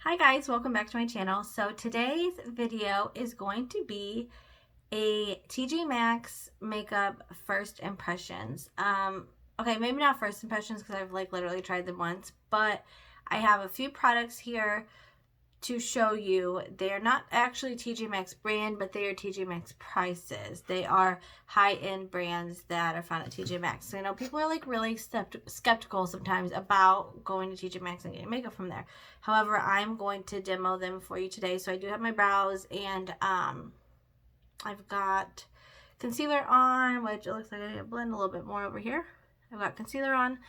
Hi guys, welcome back to my channel. So today's video is going to be a TJ Maxx makeup first impressions. Okay, maybe not first impressions because I've literally tried them once, but I have a few products here to show you. They are not actually TJ Maxx brand, but they are TJ Maxx prices. They are high-end brands that are found at TJ Maxx. So, people are really skeptical sometimes about going to TJ Maxx and getting makeup from there. However, I'm going to demo them for you today. So I do have my brows, and I've got concealer on, which it looks like I need to blend a little bit more over here. I've got concealer on.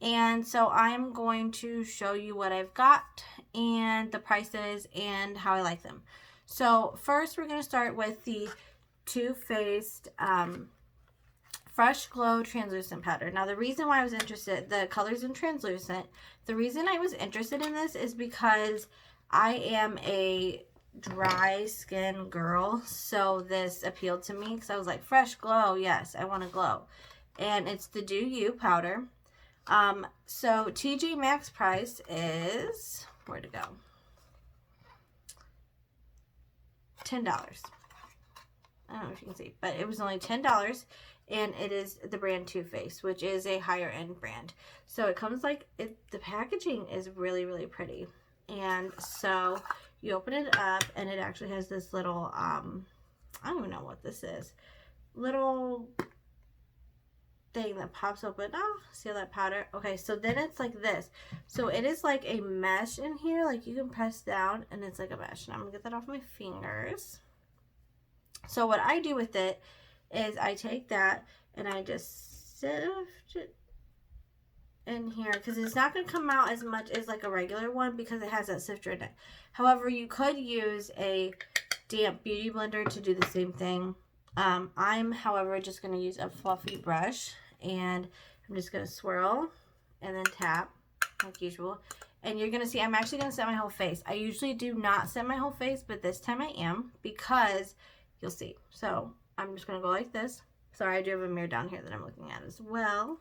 And so I'm going to show you what I've got and the prices and how I like them. So first we're going to start with the Too Faced Fresh Glow Translucent Powder. Now the reason why I was interested, the color's in translucent. The reason I was interested in this is because I am a dry skin girl. So this appealed to me because I was like, fresh glow, yes, I want to glow. And it's the Do You powder. So TJ Maxx price is, where'd it go? $10. I don't know if you can see, but it was only $10, and it is the brand Too Faced, which is a higher end brand. So it comes the packaging is really, really pretty. And so you open it up, and it actually has this little, I don't even know what this is, little thing that pops open. Oh, see all that powder? Okay, so then it's like this. So it is like a mesh in here. Like you can press down and it's like a mesh. And I'm gonna get that off my fingers. So what I do with it is I take that and I just sift it in here because it's not gonna come out as much as like a regular one because it has that sifter in it. However, you could use a damp beauty blender to do the same thing. I'm, however, just going to use a fluffy brush, and I'm just going to swirl and then tap like usual. And you're going to see I'm actually going to set my whole face. I usually do not set my whole face, but this time I am because you'll see. So I'm just going to go like this. Sorry, I do have a mirror down here that I'm looking at as well.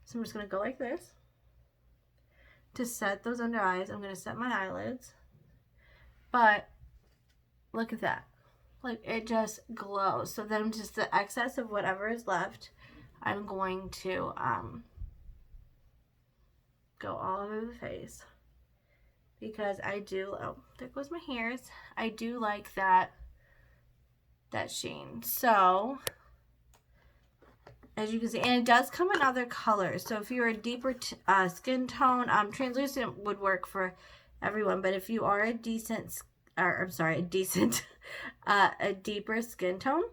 So I'm just going to go like this. To set those under eyes, I'm going to set my eyelids. But look at that. Like it just glows. So then just the excess of whatever is left, I'm going to go all over the face because I do, oh, there goes my hairs. I do like that sheen. So as you can see, and it does come in other colors. So if you're a deeper skin tone, translucent would work for everyone. But if you are a decent, a deeper skin tone,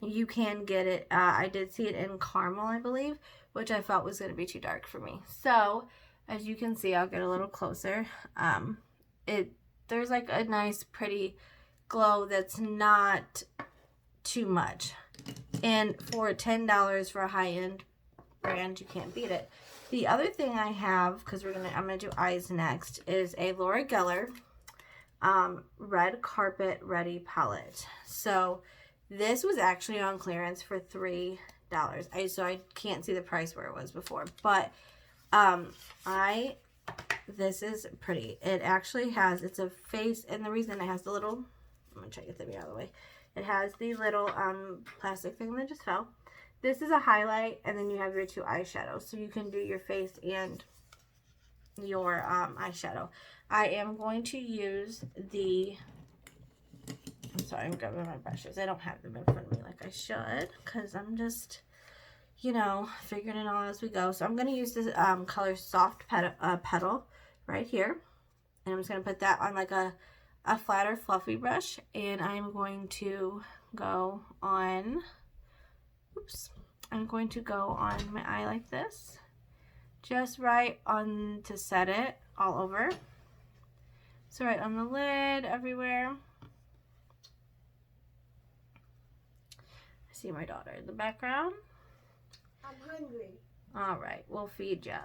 you can get it. I did see it in caramel, I believe, which I felt was going to be too dark for me. So as you can see, I'll get a little closer. There's like a nice pretty glow that's not too much. And for $10 for a high-end brand, you can't beat it. The other thing I have, because I'm gonna do eyes next, is a Laura Geller Red Carpet Ready palette. So this was actually on clearance for $3. So I can't see the price where it was before, but this is pretty. It actually has, it's a face, and the reason it has the little, I'm gonna try to get them out of the way. It has the little plastic thing that just fell. This is a highlight, and then you have your two eyeshadows, so you can do your face and your eyeshadow. I am going to use I'm sorry, I'm grabbing my brushes. I don't have them in front of me like I should because I'm just, figuring it all as we go. So I'm going to use this color Soft Petal right here. And I'm just going to put that on like a flatter, fluffy brush. And I'm going to go on, I'm going to go on my eye like this. Just right on to set it all over. So right on the lid, everywhere. I see my daughter in the background. I'm hungry. All right, we'll feed ya.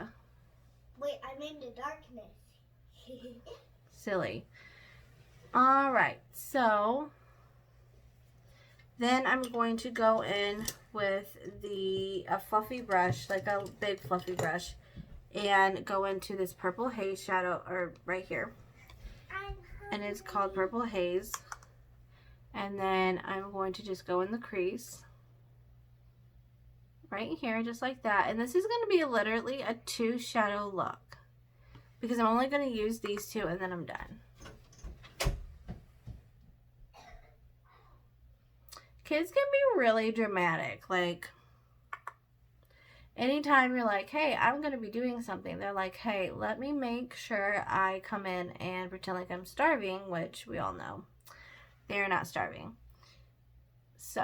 Wait, I'm in the darkness. Silly. All right, so then I'm going to go in with a fluffy brush, like a big fluffy brush, and go into this Purple Haze shadow, or right here. And it's called Purple Haze. And then I'm going to just go in the crease. Right here, just like that. And this is going to be literally a 2 shadow look. Because I'm only going to use these 2 and then I'm done. Kids can be really dramatic. Like, anytime you're like, hey, I'm going to be doing something, they're like, hey, let me make sure I come in and pretend like I'm starving, which we all know they're not starving. So,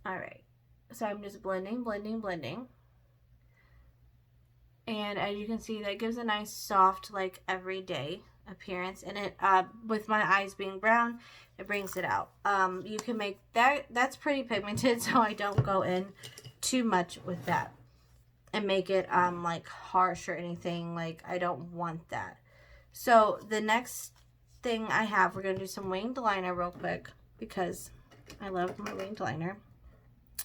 all right. So I'm just blending, blending, blending. And as you can see, that gives a nice soft, like, everyday appearance. And it, with my eyes being brown, it brings it out. You can make that, that's pretty pigmented, so I don't go in too much with that and make it, like, harsh or anything. Like, I don't want that. So the next thing I have, we're going to do some winged liner real quick because I love my winged liner.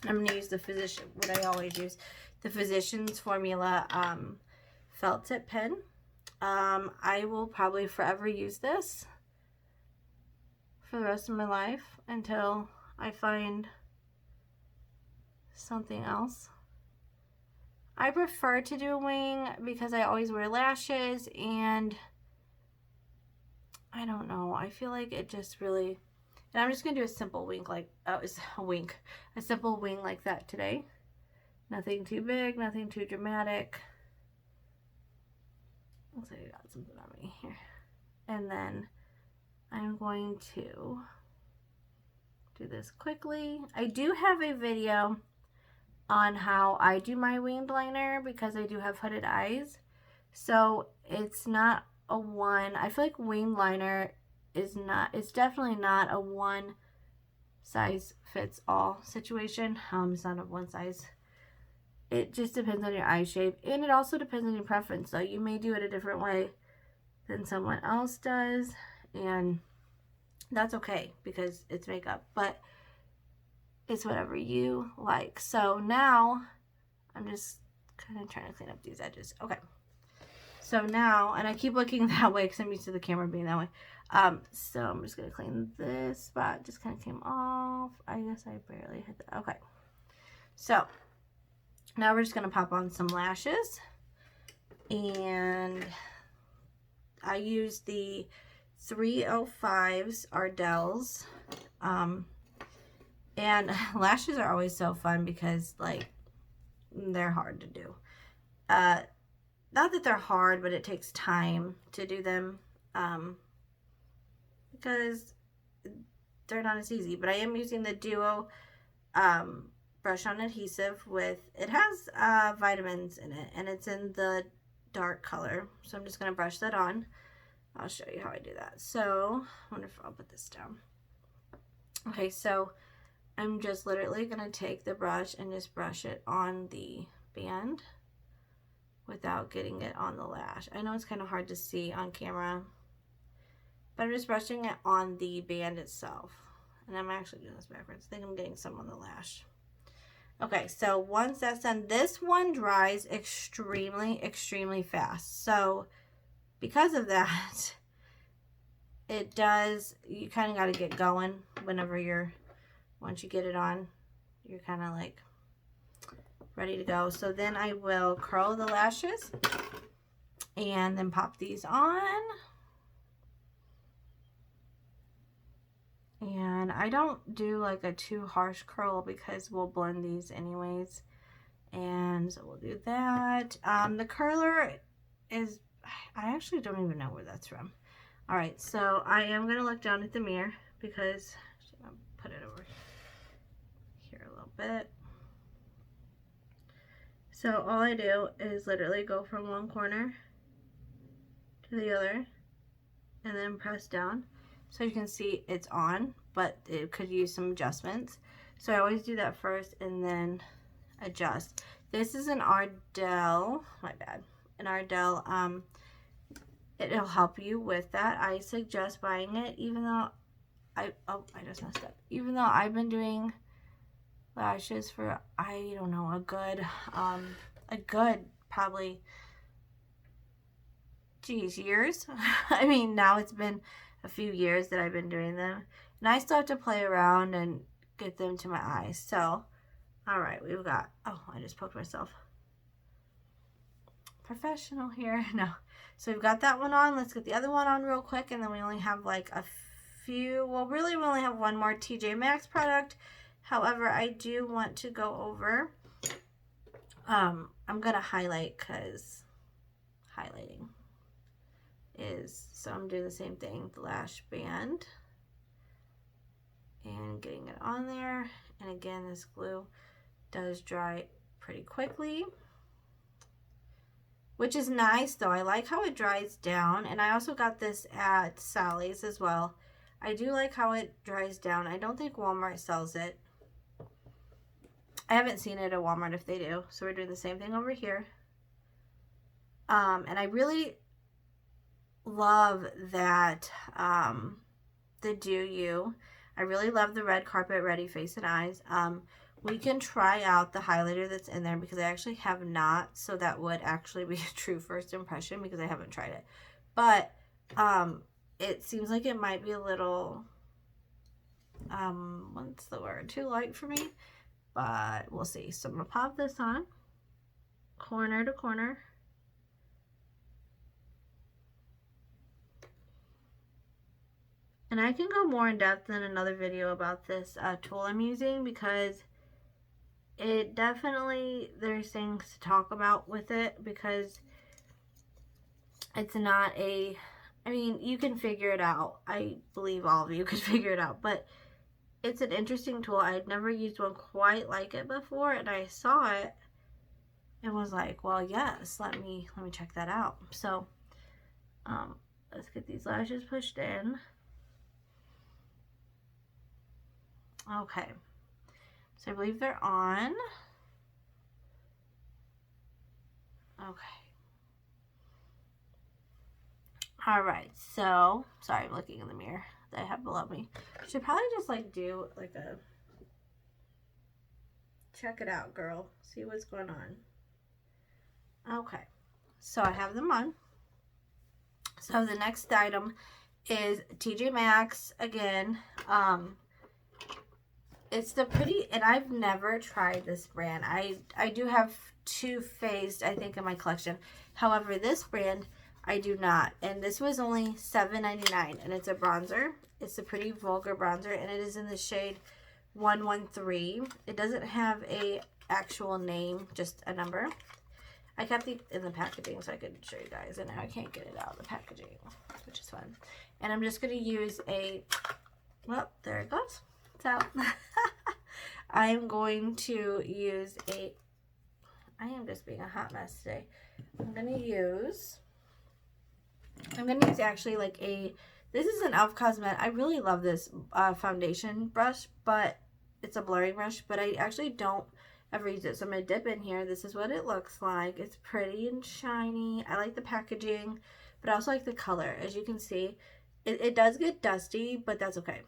I'm going to use the Physician, what I always use, the Physicians Formula felt tip pen. I will probably forever use this for the rest of my life until I find something else. I prefer to do a wing because I always wear lashes, and I don't know, I feel like it just really... And I'm just going to do a simple wing like, a simple wing like that today. Nothing too big, nothing too dramatic. Looks like I got something on me here. And then I'm going to do this quickly. I do have a video on how I do my winged liner because I do have hooded eyes. So it's not a one. I feel like winged liner is not, it's definitely not a one size fits all situation. It's not a one size. It just depends on your eye shape, and it also depends on your preference. So you may do it a different way than someone else does, and that's okay because it's makeup, but it's whatever you like. So now I'm just kind of trying to clean up these edges. Okay. So now, and I keep looking that way because I'm used to the camera being that way. So I'm just going to clean this spot. Just kind of came off. I guess I barely hit that. Okay. So now we're just going to pop on some lashes. And I use the 305's Ardell's. And lashes are always so fun because, like, they're hard to do. Not that they're hard, but it takes time to do them because they're not as easy. But I am using the Duo brush on adhesive with, it has vitamins in it, and it's in the dark color. So I'm just going to brush that on. I'll show you how I do that. So I wonder if I'll put this down. Okay, so I'm just literally going to take the brush and just brush it on the band without getting it on the lash. I know it's kind of hard to see on camera, but I'm just brushing it on the band itself. And I'm actually doing this backwards. I think I'm getting some on the lash. Okay, so once that's done, this one dries extremely, extremely fast. So because of that, it does, you kind of got to get going whenever once you get it on, you're kind of like ready to go. So then I will curl the lashes and then pop these on. And I don't do like a too harsh curl because we'll blend these anyways. And so we'll do that. The curler is, I actually don't even know where that's from. All right, so I am going to look down at the mirror because I'm going to put it over here a little bit. So all I do is literally go from one corner to the other and then press down. So you can see it's on, but it could use some adjustments. So I always do that first and then adjust. This is an Ardell, my bad, an Ardell. It'll help you with that. I suggest buying it, even though I just messed up. Even though I've been doing lashes for, I don't know, a good a good probably, geez, years. I mean, now it's been a few years that I've been doing them. And I still have to play around and get them to my eyes. So, all right, we've got, oh, I just poked myself. Professional here. No. So we've got that one on. Let's get the other one on real quick. And then we only have like a few, well, really we only have one more TJ Maxx product. However, I do want to go over, I'm going to highlight because highlighting is, so I'm doing the same thing, the lash band and getting it on there. And again, this glue does dry pretty quickly, which is nice though. I like how it dries down. And I also got this at Sally's as well. I do like how it dries down. I don't think Walmart sells it. I haven't seen it at Walmart if they do. So we're doing the same thing over here. And I really love that the Do You. I really love the Red Carpet Ready Face and Eyes. We can try out the highlighter that's in there because I actually have not. So that would actually be a true first impression because I haven't tried it. But it seems like it might be a little, what's the word? Too light for me. But we'll see. So I'm going to pop this on. Corner to corner. And I can go more in depth in another video about this tool I'm using because it definitely, there's things to talk about with it because it's not a, I mean, you can figure it out. I believe all of you could figure it out, but it's an interesting tool. I had never used one quite like it before, and I saw it and was like, well, yes, let me check that out. So, let's get these lashes pushed in. Okay, so I believe they're on. Okay. All right, so, sorry, I'm looking in the mirror that I have below me. Should probably just like do like a, check it out, girl. See what's going on. Okay, so I have them on. So the next item is TJ Maxx again. It's the pretty, and I've never tried this brand. I do have Too Faced, I think, in my collection. However, this brand, I do not. And this was only $7.99, and it's a bronzer. It's a pretty vulgar bronzer, and it is in the shade 113. It doesn't have a actual name, just a number. I kept it in the packaging so I could show you guys, and now I can't get it out of the packaging, which is fun. And I'm just going to use a, well, there it goes. It's out. I'm going to use a, I am just being a hot mess today. I'm going to use actually like a, this is an e.l.f. Cosmetic. I really love this foundation brush, but it's a blurring brush, but I actually don't ever use it. So I'm going to dip in here. This is what it looks like. It's pretty and shiny. I like the packaging, but I also like the color. As you can see, it does get dusty, but that's okay.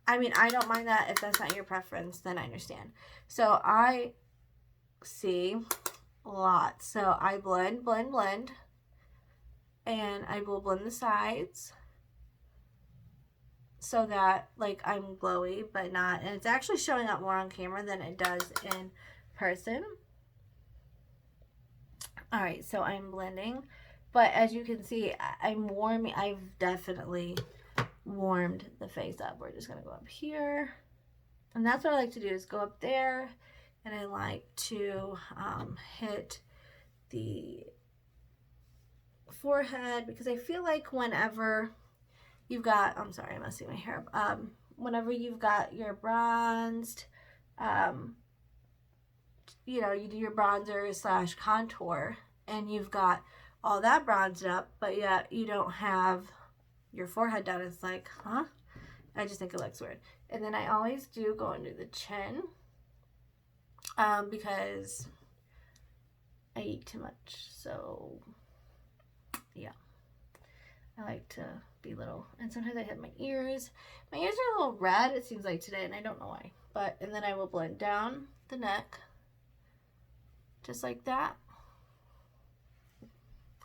I mean, I don't mind that. If that's not your preference, then I understand. So I see lots. So I blend, and I will blend the sides so that like I'm glowy, but not, and it's actually showing up more on camera than it does in person. All right, so I'm blending, but as you can see, I'm warming. I've definitely warmed the face up. We're just gonna go up here, and that's what I like to do is go up there, and I like to hit the forehead because I feel like whenever you've got, I'm sorry, I'm messing my hair up. Whenever you've got your bronzed, you know, you do your bronzer slash contour, and you've got all that bronzed up, but yet you don't have your forehead done. It's like, huh? I just think it looks weird. And then I always do go under the chin because I eat too much. So yeah, I like to be little. And sometimes I hit my ears. My ears are a little red, it seems like today, and I don't know why. But, and then I will blend down the neck. just like that.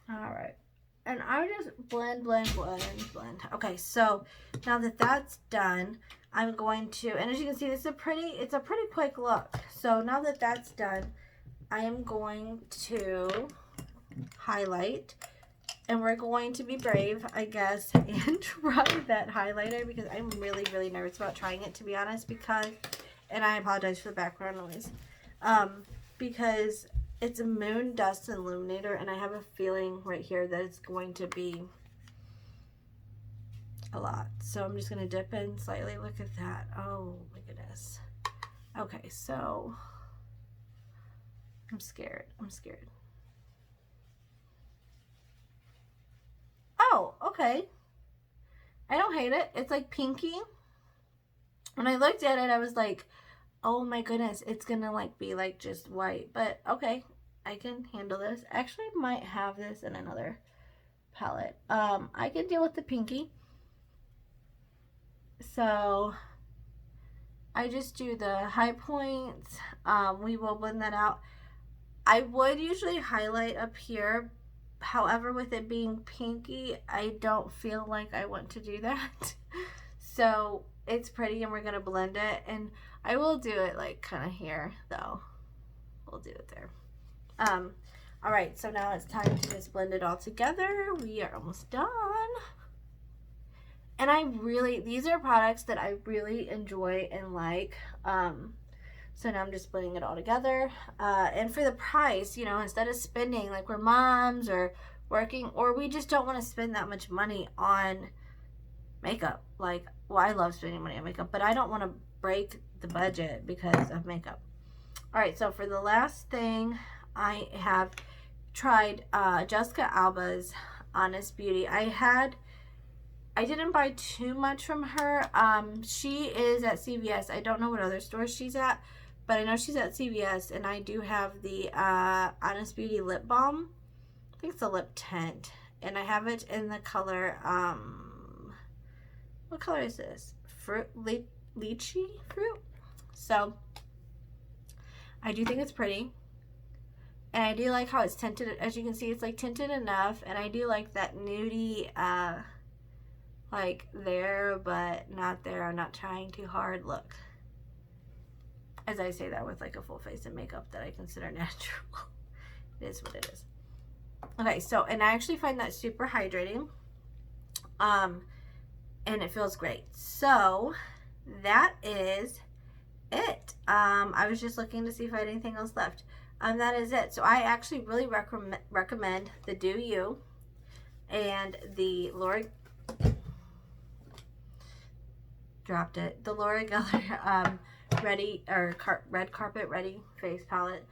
All right. And I just blend. Okay, so now that that's done, I'm going to, and as you can see, it's a pretty quick look. So now that that's done, I am going to highlight, and we're going to be brave, I guess, and try that highlighter because I'm really, really nervous about trying it, to be honest, because, and I apologize for the background noise, because it's a Moon Dust Illuminator, and I have a feeling right here that it's going to be a lot. So I'm just going to dip in slightly. Look at that. Oh my goodness. Okay, so I'm scared. Oh, okay. I don't hate it. It's like pinky. When I looked at it, I was like, oh my goodness, it's gonna like be like just white. But okay, I can handle this. Actually, I might have this in another palette. I can deal with the pinky. So I just do the high points. We will blend that out. I would usually highlight up here. However, with it being pinky, I don't feel like I want to do that. So it's pretty, and we're going to blend it. And I will do it like kind of here, though. We'll do it there. All right, so now it's time to just blend it all together. We are almost done. And these are products that I really enjoy and like. So now I'm just blending it all together. And for the price, you know, instead of spending, like we're moms or working, or we just don't want to spend that much money on makeup. Like, well, I love spending money on makeup, but I don't want to break the budget because of makeup. All right, so for the last thing, I have tried Jessica Alba's Honest Beauty. I didn't buy too much from her. She is at CVS. I don't know what other store she's at, but I know she's at CVS, and I do have the Honest Beauty Lip Balm. I think it's a lip tint, and I have it in the color, what color is this? Lychee fruit? So, I do think it's pretty, and I do like how it's tinted. As you can see, it's like tinted enough, and I do like that nudie, like there, but not there. I'm not trying too hard look. As I say that with like a full face of makeup that I consider natural. It is what it is. Okay, so, and I actually find that super hydrating. And it feels great. So, that is it. I was just looking to see if I had anything else left. That is it. So, I actually really recommend the Do You and the Laura... dropped it. The Laura Geller Red Carpet Ready Face Palette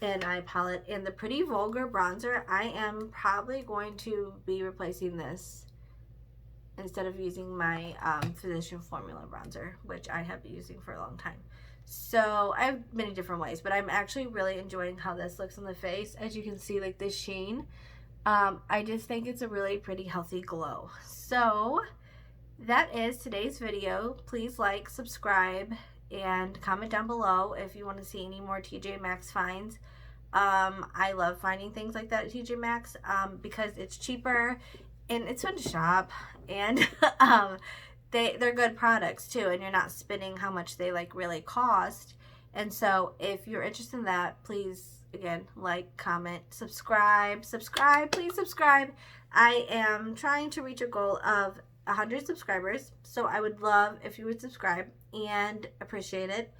and Eye Palette, and the Pretty Vulgar Bronzer. I am probably going to be replacing this instead of using my Physician Formula bronzer, which I have been using for a long time. So I have many different ways, but I'm actually really enjoying how this looks on the face. As you can see, like the sheen. I just think it's a really pretty healthy glow. So that is today's video. Please like, subscribe, and comment down below if you want to see any more TJ Maxx finds. I love finding things like that at TJ Maxx because it's cheaper and it's fun to shop, and they're good products too, and you're not spending how much they like really cost. And so if you're interested in that, please, again, like, comment, subscribe, please subscribe. I am trying to reach a goal of 100 subscribers, so I would love if you would subscribe and appreciate it.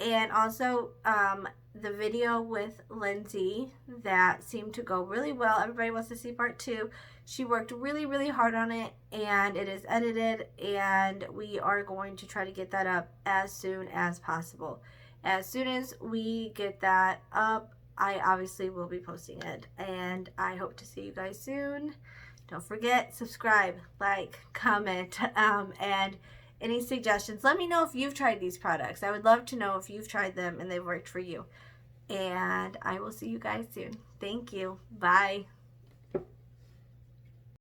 And also the video with Lindsay that seemed to go really well. Everybody wants to see part 2. She worked really, really hard on it, and it is edited, and we are going to try to get that up as soon as possible. As soon as we get that up, I obviously will be posting it, and I hope to see you guys soon. Don't forget, subscribe, like, comment, and any suggestions. Let me know if you've tried these products. I would love to know if you've tried them and they've worked for you. And I will see you guys soon. Thank you. Bye.